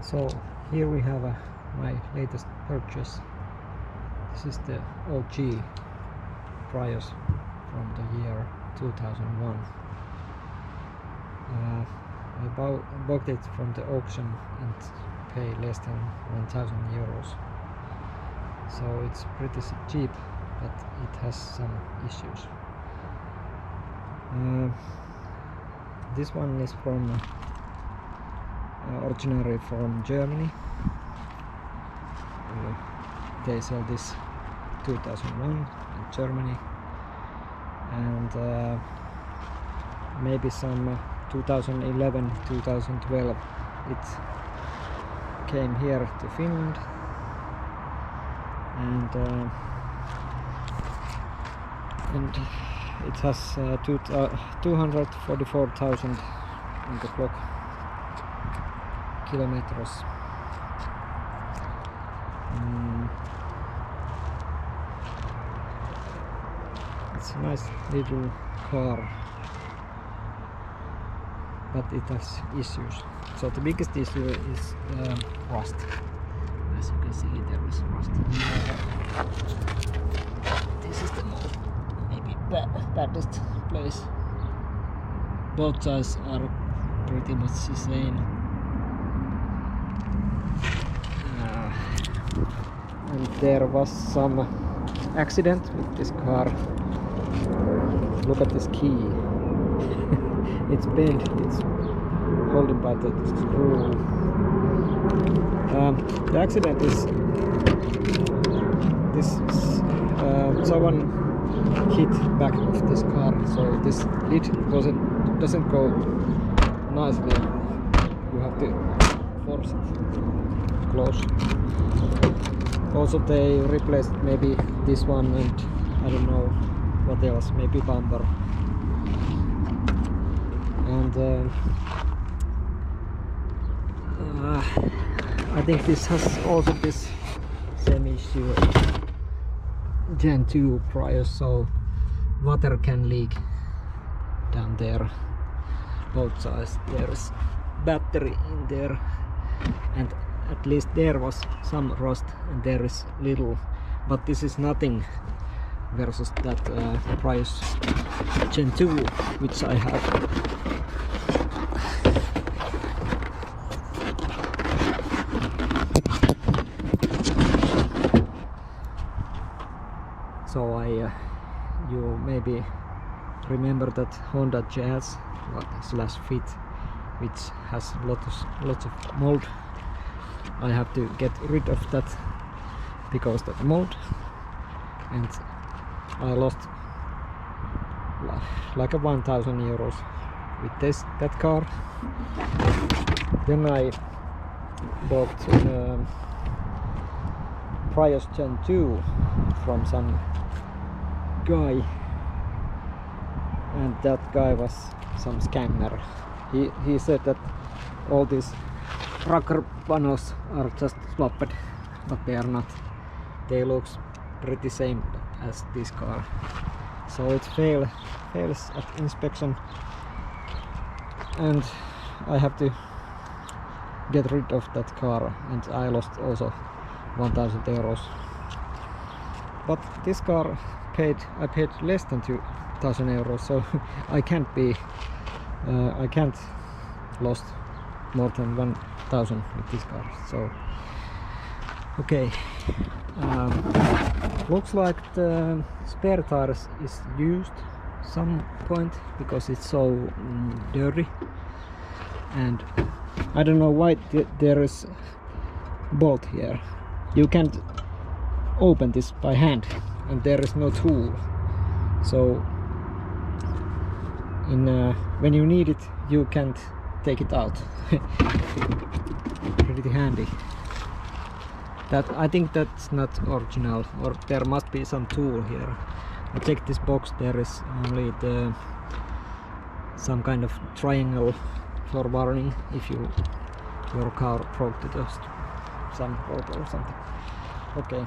So here we have my latest purchase. This is the OG Prius from the year 2001. I bought it from the auction and pay less than 1,000 euros. So it's pretty cheap, but it has some issues. This one is from originally from Germany. They sell this 2001 in Germany, and maybe some 2011 2012 it came here to Finland, and it has 244,000 on the clock kilometers. It's a nice little car, but it has issues. So the biggest issue is rust. As you can see, there is rust. This is the most maybe baddest place. Both sides are pretty much the same. And there was some accident with this car. Look at this key. It's bent, it's holding by the screw. The accident is this someone hit back of this car, so this lid doesn't go nicely. You have to force it close. Also they replaced maybe this one, and I don't know what else, maybe bumper. And I think this has also this same issue Gen 2 Prius, so water can leak down there. Both sides there is battery in there, and at least there was some rust, and there is little, but this is nothing versus that Prius Gen 2 which I have. So you maybe remember that Honda Jazz / Fit, which has lots of mold. I have to get rid of that because of the mold, and I lost like 1,000 euros with that car. Then I bought Prius Gen 2 from some guy, and that guy was some scammer. He said that all these rocker panels are just swapped, but they are not. They look pretty same as this car, so it fails at inspection, and I have to get rid of that car, and I lost also 1,000 euros. But this car I paid less than 2,000 euros, so I can't lost more than 1,000 with this car. So okay, looks like the spare tires is used some point because it's so dirty, and I don't know why there is bolt here. You can't open this by hand, and there is no tool, so when you need it you can't take it out. Pretty handy. That I think that's not original, or there must be some tool here. I checked this box, there is only some kind of triangle for warning if your car broke to dust, some rope or something. Okay,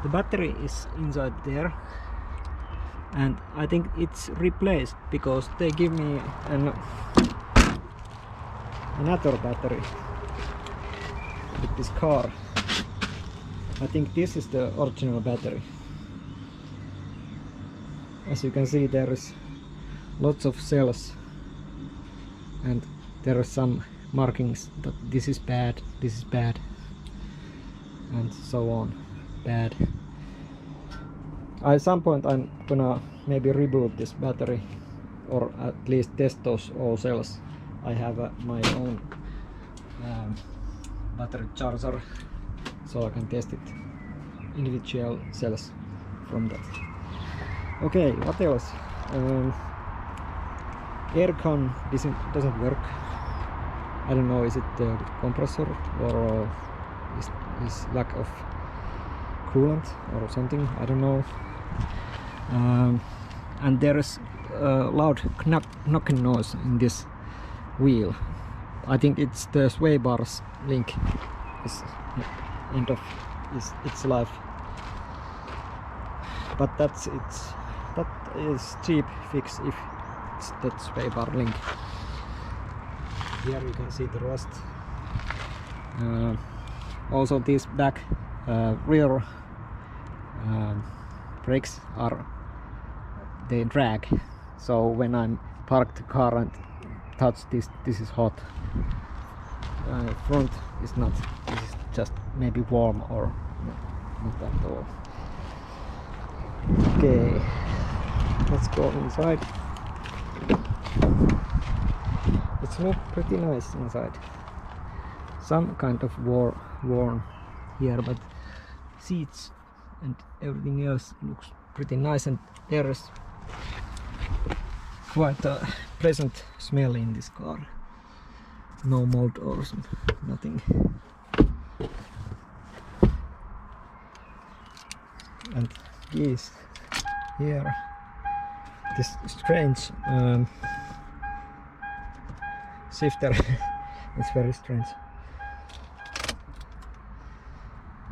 the battery is inside there, and I think it's replaced because they give me another battery. this car. I think this is the original battery. As you can see, there is lots of cells and there are some markings that this is bad, and so on. Bad. At some point I'm gonna maybe reboot this battery, or at least test those all cells. I have my own battery charger, so I can test it individual cells from that. Okay, what else? Aircon doesn't work. I don't know, is it the compressor or is lack of coolant or something? I don't know. And there is a loud knocking noise in this wheel. I think it's the sway bars link is end of its life. But that is cheap fix if it's that sway bar link. Here you can see the rust. Also these back rear brakes they drag, so when I'm parked the car and touch this is hot. Front is not, this is just maybe warm or not at all. Okay, let's go inside. It looks pretty nice inside. Some kind of worn here, but seats and everything else looks pretty nice, and there is quite a pleasant smell in this car. No mold or nothing. And keys here. This strange shifter. It's very strange.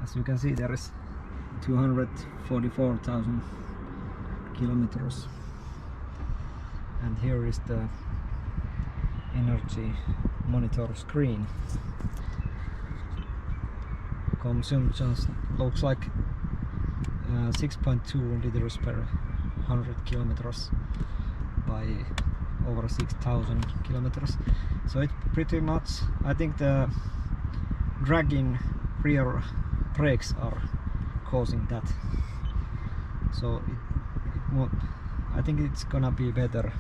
As you can see, there is 244,000 kilometers, and here is the energy monitor screen. Consumption looks like 6.2 liters per 100 kilometers by over 6,000 kilometers. So it pretty much, I think the dragging rear brakes are causing that. So I think it's gonna be better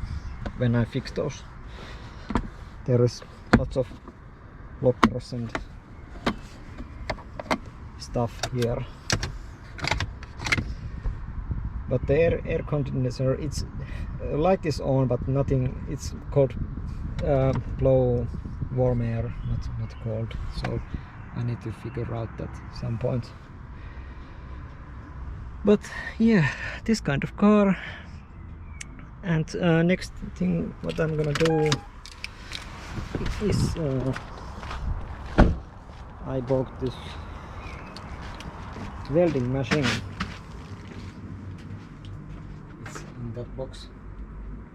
when I fix those. There is lots of lockers and stuff here. But the air conditioner, it's light is on, but nothing. It's called blow warm air, not cold. So I need to figure out that some point. But yeah, this kind of car. And next thing what I'm gonna do is I bought this welding machine. It's in that box,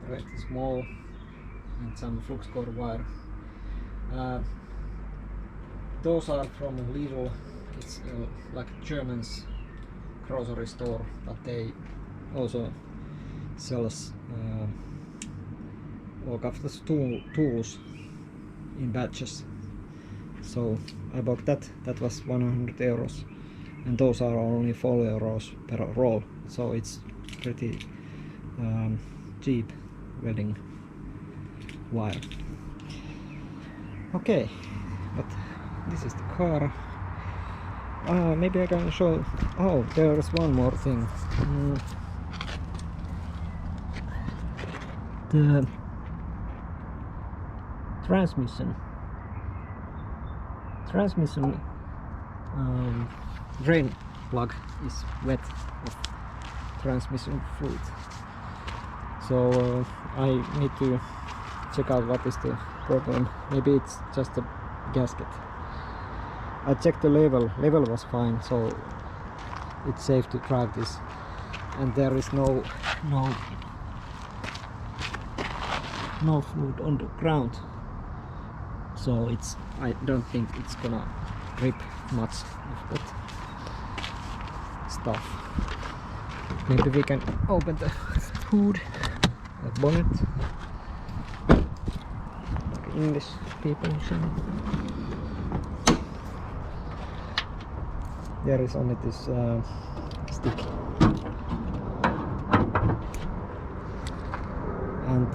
right? Small, and some flux-core wire. Those are from Lidl. It's like German's grocery store, but they also sells all kinds of tools in batches. So I bought that. That was 100 euros, and those are only 4 euros per roll. So it's pretty cheap welding wire. Okay, but this is the car. Maybe I can show. Oh, there is one more thing. The transmission drain plug is wet of transmission fluid. So I need to check out what is the problem. Maybe it's just a gasket. I checked the level was fine, so it's safe to drive this, and there is no fluid on the ground, so I don't think it's gonna rip much of that stuff. Maybe we can open the hood, the bonnet, like English people say. There is only this stick, and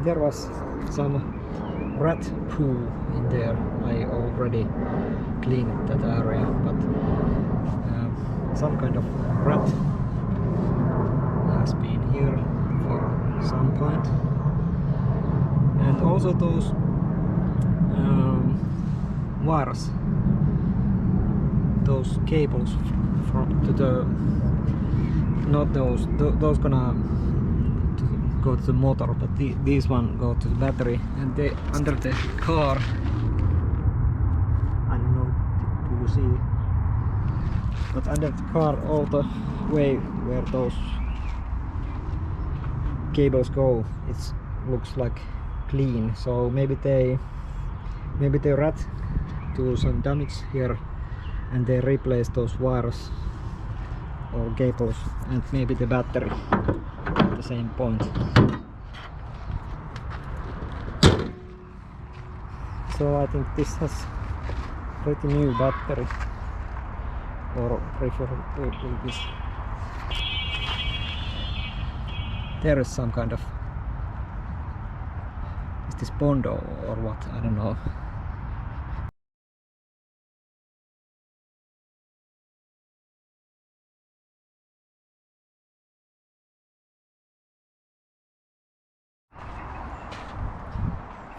there was some rat poo in there. I already cleaned that area, but some kind of rat has been here for some point. And also those wires, those cables from to the, not those gonna go to the motor, but these one go to the battery, and they under the car. I don't know, do you see? But under the car, all the way where those cables go, it looks like clean. So maybe they rat do some damage here, and they replace those wires or cables, and maybe the battery at the same point. So I think this has pretty new battery, or preferably this. There is some kind of, is this Bondo or what? I don't know.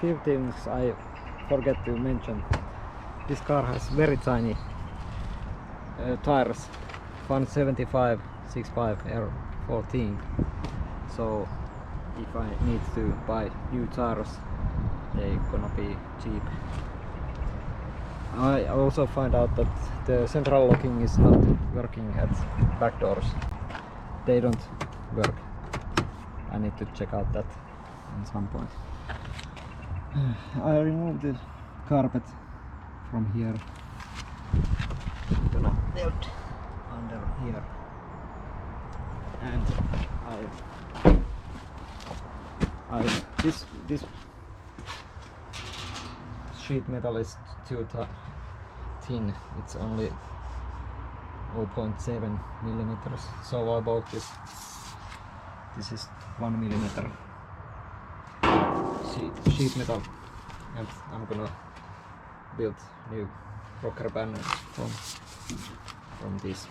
Few things I forget to mention. This car has very tiny tires, 175 65 R14. So if I need to buy new tires, they gonna be cheap. I also find out that the central locking is not working at back doors. They don't work. I need to check out that at some point. I removed the carpet from here. I'm gonna weld under here, and this sheet metal is too thin. It's only 0.7 millimeters. So I bought this. This is 1 millimeter sheet metal, and I'm gonna build new rocker panels from this.